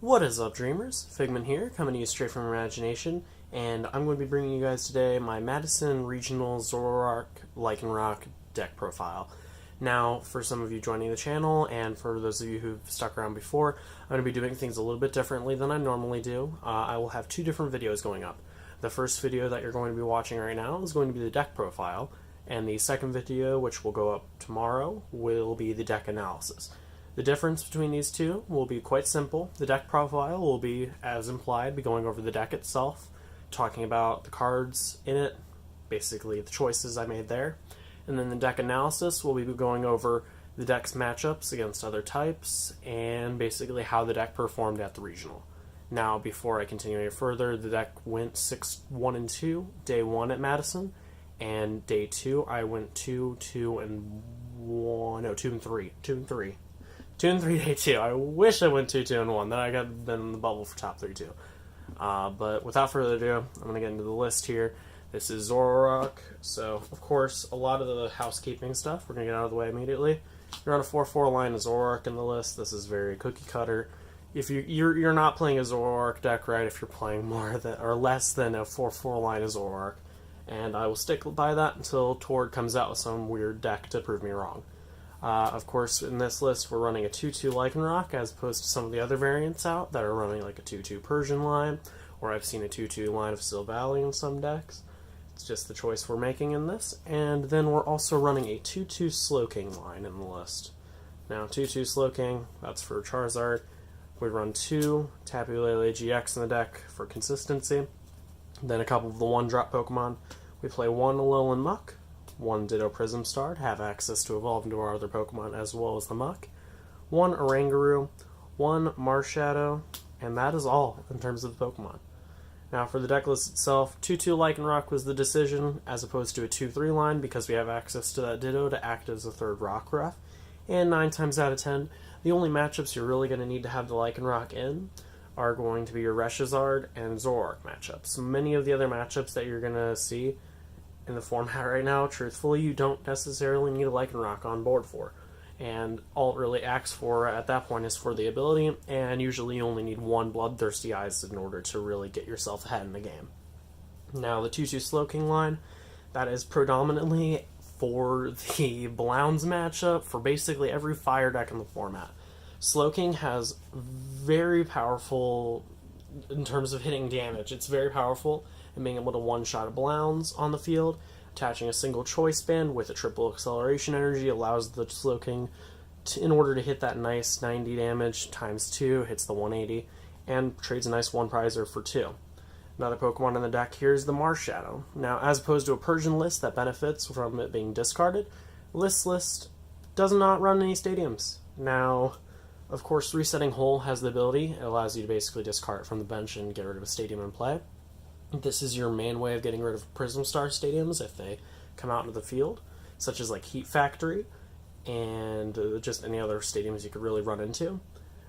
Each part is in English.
What is up, dreamers? Figment here, coming to you straight from imagination, and I'm going to be bringing you guys today my Madison Regional Zoroark Lycanroc deck profile. Now, for some of you joining the channel, and for those of you who've stuck around before, I'm going to be doing things a little bit differently than I normally do. I will have two different videos going up. The first video that you're going to be watching right now is going to be the deck profile, and the second video, which will go up tomorrow, will be the deck analysis. The difference between these two will be quite simple. The deck profile will be, as implied, be going over the deck itself, talking about the cards in it, basically the choices I made there. And then the deck analysis will be going over the deck's matchups against other types, and basically how the deck performed at the regional. Now, before I continue any further, the deck went 6-1-2, day 1 at Madison, and day 2 I went 2-2-1, no, 2-3, 2-3. 2-3 day 2. I wish I went 2-2-1. Then I got been in the bubble for top 3 too. But without further ado, I'm going to get into the list here. This is Zoroark. So, of course, a lot of the housekeeping stuff we're going to get out of the way immediately. You're on a 4-4 line of Zoroark in the list. This is very cookie cutter. If you're not playing a Zoroark deck right if you're playing more than or less than a 4-4 line of Zoroark. And I will stick by that until Tord comes out with some weird deck to prove me wrong. Of course, in this list, we're running a 2-2 Lycanroc, as opposed to some of the other variants out that are running like a 2-2 Persian line, or I've seen a 2-2 line of Silvally in some decks. It's just the choice we're making in this. And then we're also running a 2-2 Slowking line in the list. Now, 2-2 Slowking, that's for Charizard. We run 2 Tapu Lele GX in the deck for consistency. Then a couple of the 1-drop Pokemon. We play 1 Alolan Muck, 1 Ditto Prism Star to have access to evolve into our other Pokemon as well as the Muck, 1 Oranguru, 1 Marshadow, and that is all in terms of the Pokemon. Now for the deck list itself, 2-2 Lycanroc was the decision as opposed to a 2-3 line because we have access to that Ditto to act as a third Rockruff, and 9 times out of 10, the only matchups you're really going to need to have the Lycanroc in are going to be your Reshizard and Zoroark matchups. Many of the other matchups that you're going to see in the format right now, truthfully, you don't necessarily need a Lycanroc on board for. And all it really acts for at that point is for the ability, and usually you only need 1 Bloodthirsty Eyes in order to really get yourself ahead in the game. Now, the 2-2 Slowking line, that is predominantly for the Blounds matchup for basically every fire deck in the format. Slowking has very powerful, in terms of hitting damage, it's very powerful and being able to one-shot a Blounds on the field. Attaching a single choice band with a triple acceleration energy allows the Slowking in order to hit that nice 90 damage times 2, hits the 180, and trades a nice 1-prizer for 2. Another Pokemon in the deck here is the Marshadow. Now, as opposed to a Persian list that benefits from it being discarded, this list does not run any stadiums. Now, of course, Resetting Hole has the ability. It allows you to basically discard it from the bench and get rid of a stadium in play. This is your main way of getting rid of Prism Star stadiums if they come out into the field, such as like Heat Factory and just any other stadiums you could really run into.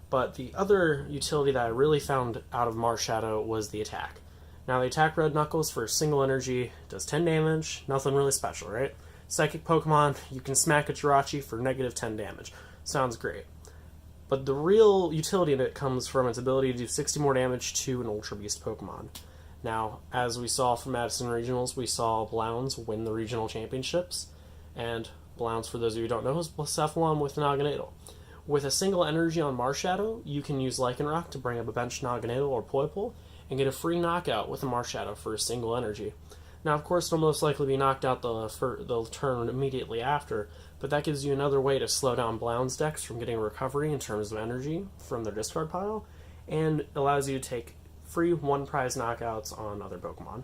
But the other utility that I really found out of Marshadow was the attack. Now, the attack Red Knuckles for single energy does 10 damage, nothing really special, right? Psychic Pokemon, you can smack a Jirachi for negative 10 damage. Sounds great. But the real utility in it comes from its ability to do 60 more damage to an Ultra Beast Pokemon. Now, as we saw from Madison Regionals, we saw Blounds win the regional championships, and Blounds, for those of you who don't know, is Blacephalon with Naganadel. With a single energy on Marshadow, you can use Lycanroc to bring up a bench Naganadel or Poipole, and get a free knockout with a Marshadow for a single energy. Now, of course, it'll most likely be knocked out the turn immediately after, but that gives you another way to slow down Blounds decks from getting recovery in terms of energy from their discard pile, and allows you to take free 1-prize knockouts on other Pokemon.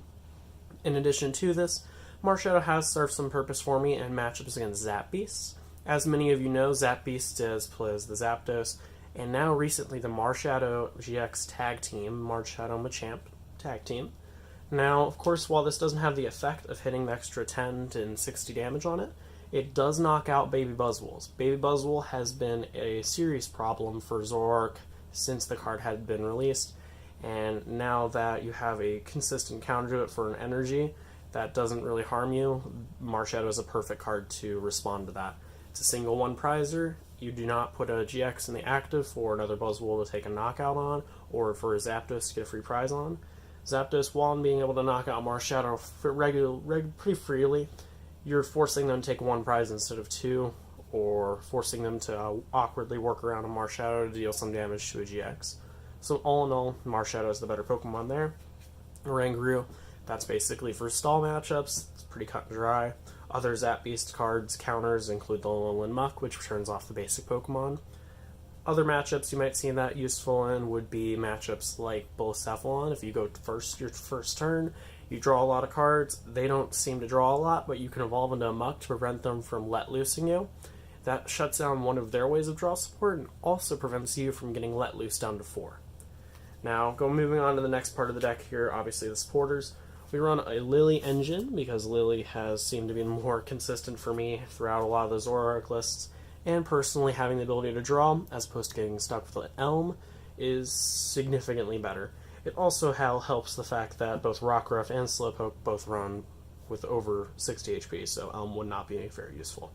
In addition to this, Marshadow has served some purpose for me in matchups against Zapbeasts. As many of you know, Zapbeast plays the Zapdos, and now recently the Marshadow GX tag team, Marshadow Machamp tag team. Now, of course, while this doesn't have the effect of hitting the extra 10 to 60 damage on it, it does knock out Baby Buzzwoles. Baby Buzzwole has been a serious problem for Zoroark since the card had been released, and now that you have a consistent counter to it for an energy that doesn't really harm you, Marshadow is a perfect card to respond to that. It's a single 1-prizer, you do not put a GX in the active for another Buzzwole to take a knockout on, or for a Zapdos to get a free prize on. Zapdos, while being able to knock out Marshadow pretty freely, you're forcing them to take one prize instead of two, or forcing them to awkwardly work around a Marshadow to deal some damage to a GX. So all in all, Marshadow is the better Pokemon there. Oranguru, that's basically for stall matchups. It's pretty cut and dry. Other Zap Beast cards counters include the Alolan Muck, which turns off the basic Pokemon. Other matchups you might see that useful in would be matchups like Bulbasaur. If you go first, your first turn, you draw a lot of cards. They don't seem to draw a lot, but you can evolve into a Muck to prevent them from let loosing you. That shuts down one of their ways of draw support and also prevents you from getting let loose down to 4. Now, moving on to the next part of the deck here, obviously the supporters. We run a Lily engine because Lily has seemed to be more consistent for me throughout a lot of the Zoroark lists, and personally having the ability to draw, as opposed to getting stuck with an Elm, is significantly better. It also helps the fact that both Rockruff and Slowpoke both run with over 60 HP, so Elm would not be very useful.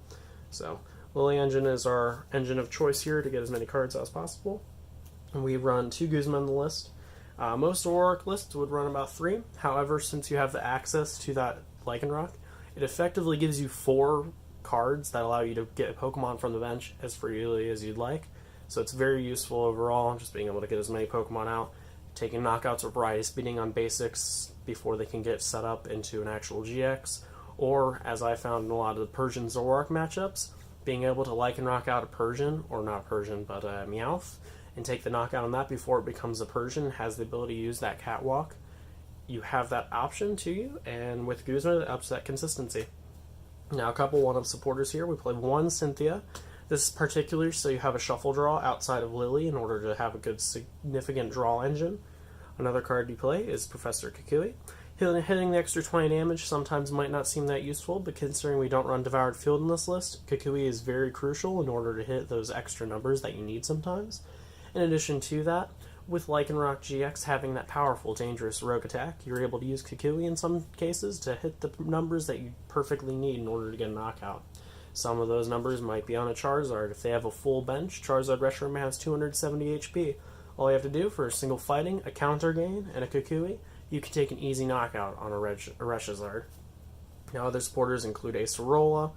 So, Lily engine is our engine of choice here to get as many cards as possible. We run 2 Guzma on the list. Most Zoroark lists would run about 3. However, since you have the access to that Lycanroc, it effectively gives you 4 cards that allow you to get a Pokemon from the bench as freely as you'd like. So it's very useful overall, just being able to get as many Pokemon out, taking knockouts or variety speeding on basics before they can get set up into an actual GX, or, as I found in a lot of the Persian Zoroark matchups, being able to Lycanroc out a Persian, or not Persian, but a Meowth, and take the knockout on that before it becomes a Persian, has the ability to use that catwalk. You have that option to you, and with Guzma, it ups that consistency. Now, a couple one-up supporters here. We play 1 Cynthia. This is particular so you have a shuffle draw outside of Lily in order to have a good significant draw engine. Another card you play is Professor Kukui. Hitting the extra 20 damage sometimes might not seem that useful, but considering we don't run Devoured Field in this list, Kukui is very crucial in order to hit those extra numbers that you need sometimes. In addition to that, with Lycanroc GX having that powerful, dangerous rogue attack, you're able to use Kukui in some cases to hit the numbers that you perfectly need in order to get a knockout. Some of those numbers might be on a Charizard. If they have a full bench, Charizard Reshiram has 270 HP. All you have to do for a single fighting, a counter gain, and a Kukui, you can take an easy knockout on a Reshizard. Now, other supporters include Acerola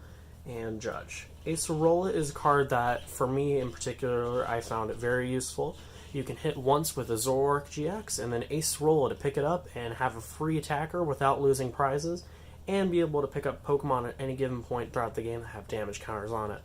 and Judge. Acerola is a card that, for me in particular, I found it very useful. You can hit once with a Zoroark GX, and then Acerola to pick it up and have a free attacker without losing prizes, and be able to pick up Pokemon at any given point throughout the game that have damage counters on it.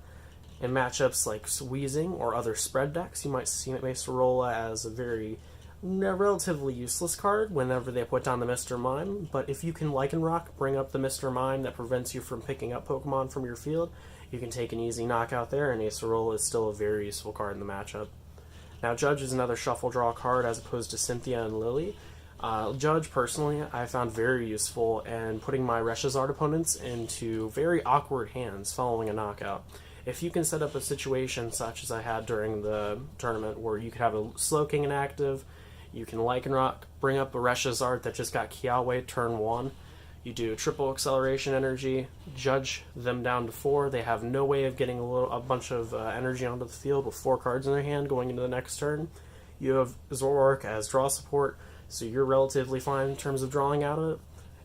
In matchups like Weezing or other spread decks, you might see Acerola as a relatively useless card whenever they put down the Mr. Mime, but if you can Lycanroc bring up the Mr. Mime that prevents you from picking up Pokemon from your field, you can take an easy knockout there, and Acerola is still a very useful card in the matchup. Now, Judge is another shuffle draw card as opposed to Cynthia and Lily. Judge, personally, I found very useful in putting my Reshizard opponents into very awkward hands following a knockout. If you can set up a situation such as I had during the tournament where you could have a Slowking inactive, you can Lycanroc, bring up a Reshizard that just got Kiawe turn 1, you do triple acceleration energy, Judge them down to 4, they have no way of getting a bunch of energy onto the field with 4 cards in their hand going into the next turn. You have Zoroark as draw support, so you're relatively fine in terms of drawing out of it,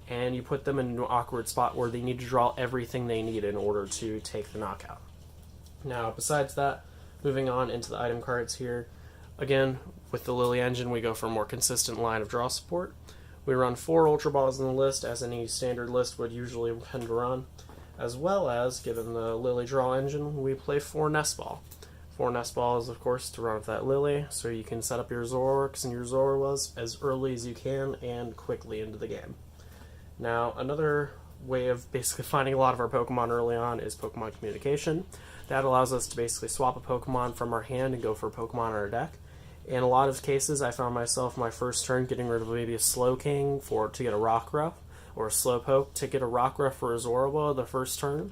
and you put them in an awkward spot where they need to draw everything they need in order to take the knockout. Now, besides that, moving on into the item cards here, again, with the Lily engine, we go for a more consistent line of draw support. We run 4 Ultra Balls in the list, as any standard list would usually tend to run, as well as, given the Lily draw engine, we play 4 Nest Ball. 4 Nest Balls, of course, to run with that Lily, so you can set up your Zoroarks and your Zoroarks as early as you can and quickly into the game. Now, another way of basically finding a lot of our Pokemon early on is Pokemon Communication. That allows us to basically swap a Pokemon from our hand and go for a Pokemon in our deck. In a lot of cases, I found myself my first turn getting rid of maybe a Slowking to get a Rockruff, or a Slowpoke to get a Rockruff for a Zorua the first turn,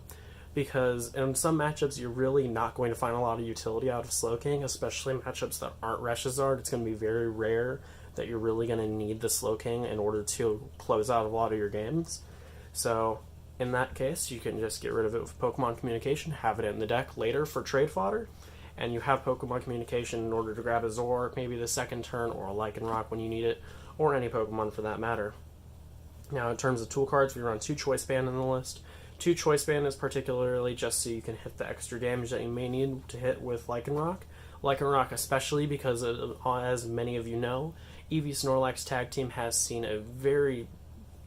because in some matchups you're really not going to find a lot of utility out of Slowking, especially in matchups that aren't Reshizard. It's going to be very rare that you're really going to need the Slowking in order to close out a lot of your games. So in that case, you can just get rid of it with Pokemon Communication, have it in the deck later for trade fodder, and you have Pokemon communication in order to grab a Zoroark maybe the second turn, or a Lycanroc when you need it, or any Pokemon for that matter. Now, in terms of tool cards, we run 2 Choice Band in the list. 2 Choice Band is particularly just so you can hit the extra damage that you may need to hit with Lycanroc. Lycanroc especially because, as many of you know, Eevee Snorlax Tag Team has seen a very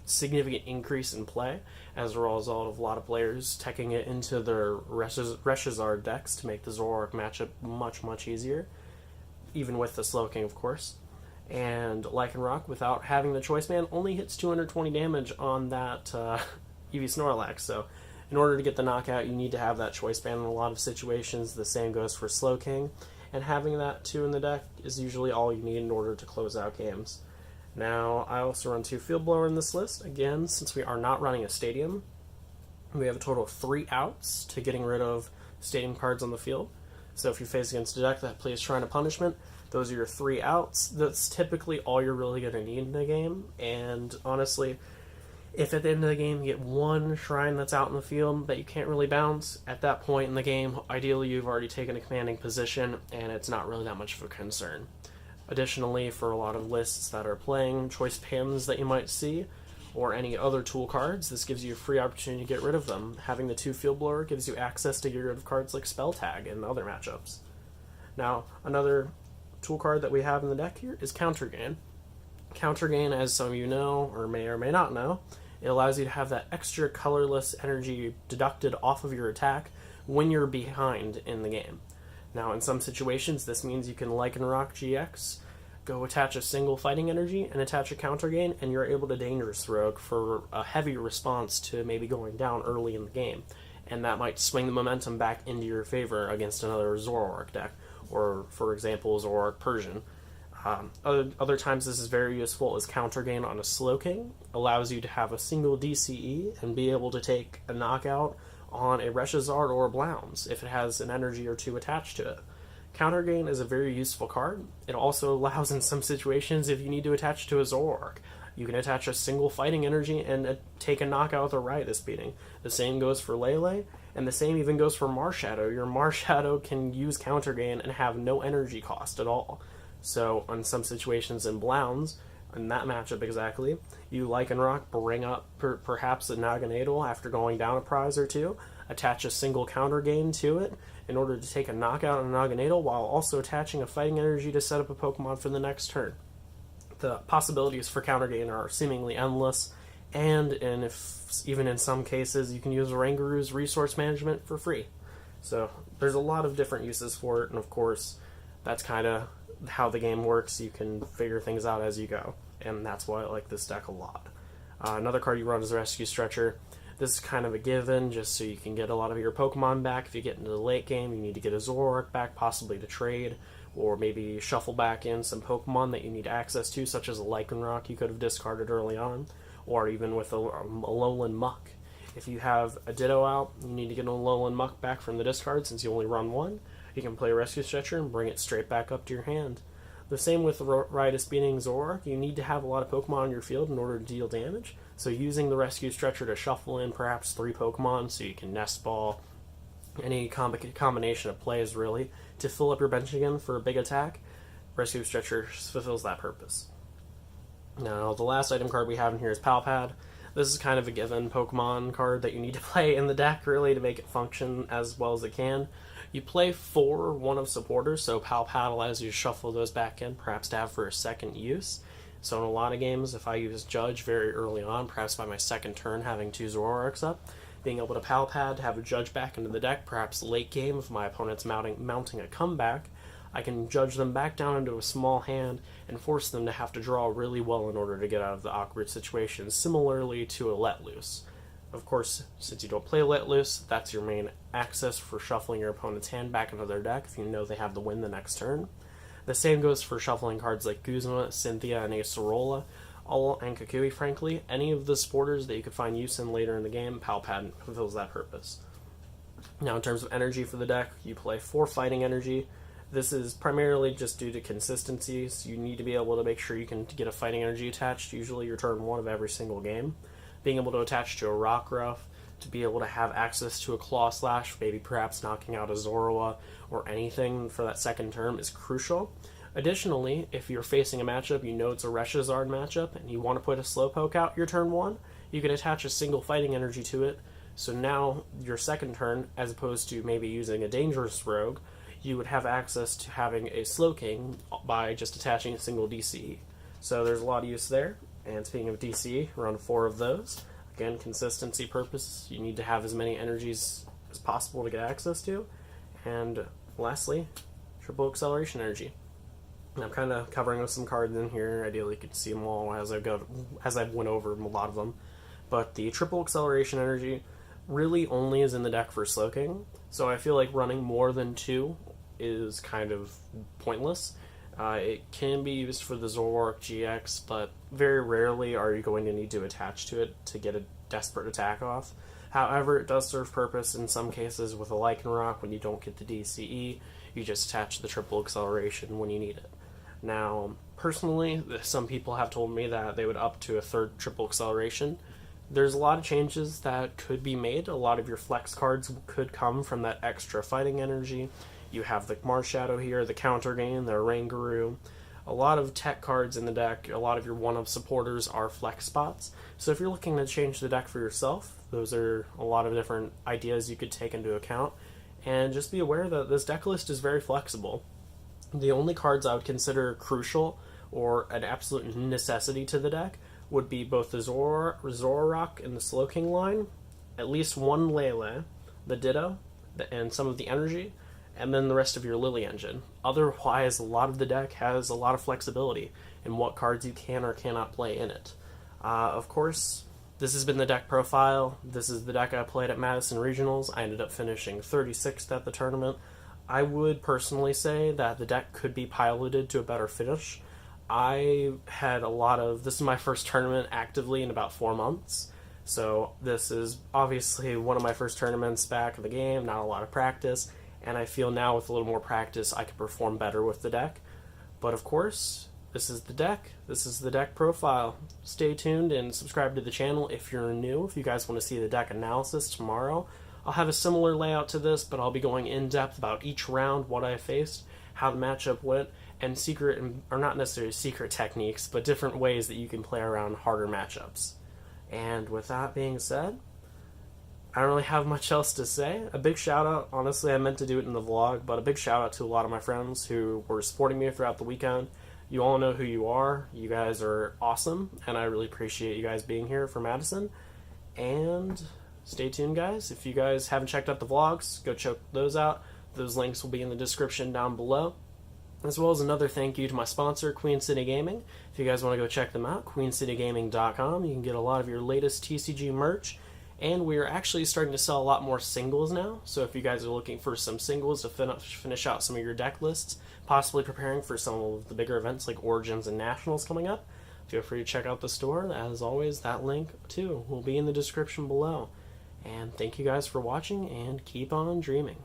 significant increase in play as a result of a lot of players teching it into their Reshizard decks to make the Zoroark matchup much, much easier, even with the Slowking, of course. And Lycanroc, without having the Choice Band, only hits 220 damage on that Eevee Snorlax. So in order to get the knockout, you need to have that Choice Band in a lot of situations. The same goes for Slowking. And having that 2 in the deck is usually all you need in order to close out games. Now, I also run 2 Field Blower in this list. Again, since we are not running a Stadium, we have a total of 3 outs to getting rid of Stadium cards on the field. So if you face against a deck that plays Shrine of Punishment, those are your 3 outs. That's typically all you're really going to need in the game. And honestly, if at the end of the game you get 1 Shrine that's out in the field that you can't really bounce, at that point in the game, ideally you've already taken a commanding position, and it's not really that much of a concern. Additionally, for a lot of lists that are playing Choice Bands that you might see, or any other tool cards, this gives you a free opportunity to get rid of them. Having the 2 Field Blower gives you access to get rid of cards like Spell Tag and other matchups. Now, another tool card that we have in the deck here is Counter Gain. Counter Gain, as some of you know, or may not know, it allows you to have that extra colorless energy deducted off of your attack when you're behind in the game. Now, in some situations, this means you can Lycanroc GX, go attach a single fighting energy, and attach a Counter Gain, and you're able to Dangerous Rogue for a heavy response to maybe going down early in the game. And that might swing the momentum back into your favor against another Zoroark deck, or, for example, Zoroark Persian. Other times this is very useful as Counter Gain on a Slowking, allows you to have a single DCE and be able to take a knockout on a Reshizard or a Blounce if it has an energy or 2 attached to it. Counter Gain is a very useful card. It also allows in some situations if you need to attach to a Zoroark. You can attach a single fighting energy and take a knockout with a Riotous Beating. The same goes for Lele, and the same even goes for Marshadow. Your Marshadow can use Counter Gain and have no energy cost at all. So, in some situations in Blounce, in that matchup exactly, you Lycanroc bring up perhaps a Naganadel after going down a prize or 2, attach a single Counter Gain to it in order to take a knockout on a Naganadel while also attaching a fighting energy to set up a Pokemon for the next turn. The possibilities for Counter Gain are seemingly endless, and even in some cases you can use Rangaru's Resource Management for free. So there's a lot of different uses for it, and of course that's kind of how the game works. You can figure things out as you go, and that's why I like this deck a lot. Another card you run is Rescue Stretcher. This is kind of a given, just so you can get a lot of your Pokemon back. If you get into the late game, you need to get a Zoroark back, possibly to trade, or maybe shuffle back in some Pokemon that you need access to, such as a Lycanroc you could have discarded early on, or even with a Alolan Muck. If you have a Ditto out, you need to get an Alolan Muck back from the discard since you only run 1. You can play Rescue Stretcher and bring it straight back up to your hand. The same with Riotous Beating Zoroark. You need to have a lot of Pokemon on your field in order to deal damage, so using the Rescue Stretcher to shuffle in perhaps 3 Pokemon so you can Nest Ball, any combination of plays really, to fill up your bench again for a big attack, Rescue Stretcher fulfills that purpose. Now, the last item card we have in here is Palpad. This is kind of a given Pokemon card that you need to play in the deck really to make it function as well as it can. You play 4 one of supporters, so Palpad allows you to shuffle those back in, perhaps to have for a second use. So in a lot of games, if I use Judge very early on, perhaps by my second turn having 2 Zoroarks up, being able to Palpad to have a Judge back into the deck, perhaps late game if my opponent's mounting a comeback, I can Judge them back down into a small hand and force them to have to draw really well in order to get out of the awkward situation, similarly to a Let Loose. Of course, since you don't play Let Loose, that's your main access for shuffling your opponent's hand back into their deck if you know they have the win the next turn. The same goes for shuffling cards like Guzma, Cynthia, and Acerola, and Kukui, frankly. Any of the supporters that you could find use in later in the game, Palpad fulfills that purpose. Now, in terms of energy for the deck, you play 4 fighting energy. This is primarily just due to consistency, so you need to be able to make sure you can get a fighting energy attached, usually your turn 1 of every single game. Being able to attach to a Rockruff, to be able to have access to a Claw Slash, maybe perhaps knocking out a Zoroark or anything for that second turn is crucial. Additionally, if you're facing a matchup, you know it's a Reshizard matchup, and you want to put a Slowpoke out your turn 1, you can attach a single fighting energy to it, so now your second turn, as opposed to maybe using a dangerous rogue, you would have access to having a Slowking by just attaching a single DCE. So there's a lot of use there, and speaking of DCE, run 4 of those. Again, consistency purpose, you need to have as many energies as possible to get access to. And lastly, triple acceleration energy. I'm kind of covering with some cards in here. Ideally, you can see them all as I went over a lot of them. But the triple acceleration energy really only is in the deck for Slowking, so I feel like running more than 2 is kind of pointless. It can be used for the Zoroark GX, but very rarely are you going to need to attach to it to get a desperate attack off. However, it does serve purpose in some cases with a Lycanroc. When you don't get the DCE, you just attach the triple acceleration when you need it. Now, personally, some people have told me that they would up to a 3rd triple acceleration. There's a lot of changes that could be made. A lot of your flex cards could come from that extra fighting energy. You have the Marshadow here, the Counter Gain, the Oranguru. A lot of tech cards in the deck, a lot of your one-up supporters are flex spots. So if you're looking to change the deck for yourself, those are a lot of different ideas you could take into account. And just be aware that this deck list is very flexible. The only cards I would consider crucial or an absolute necessity to the deck would be both the Zoroark and the Slowking line, at least one Lele, the Ditto, and some of the energy, and then the rest of your Lily engine. Otherwise, a lot of the deck has a lot of flexibility in what cards you can or cannot play in it. Of course, this has been the deck profile. This is the deck I played at Madison Regionals. I ended up finishing 36th at the tournament. I would personally say that the deck could be piloted to a better finish. I had this is my first tournament actively in about 4 months, so this is obviously one of my first tournaments back in the game, not a lot of practice, and I feel now with a little more practice I could perform better with the deck. But of course, this is the deck profile. Stay tuned and subscribe to the channel if you're new. If you guys want to see the deck analysis tomorrow, I'll have a similar layout to this, but I'll be going in depth about each round, what I faced, how the matchup went, and or not necessarily secret techniques, but different ways that you can play around harder matchups. And with that being said, I don't really have much else to say. A big shout out, honestly, I meant to do it in the vlog, but a big shout out to a lot of my friends who were supporting me throughout the weekend. You all know who you are. You guys are awesome, and I really appreciate you guys being here for Madison. And stay tuned, guys. If you guys haven't checked out the vlogs, go check those out. Those links will be in the description down below. As well as another thank you to my sponsor, Queen City Gaming. If you guys want to go check them out, queencitygaming.com. You can get a lot of your latest TCG merch. And we are actually starting to sell a lot more singles now. So if you guys are looking for some singles to finish out some of your deck lists, possibly preparing for some of the bigger events like Origins and Nationals coming up, feel free to check out the store. As always, that link, too, will be in the description below. And thank you guys for watching, and keep on dreaming.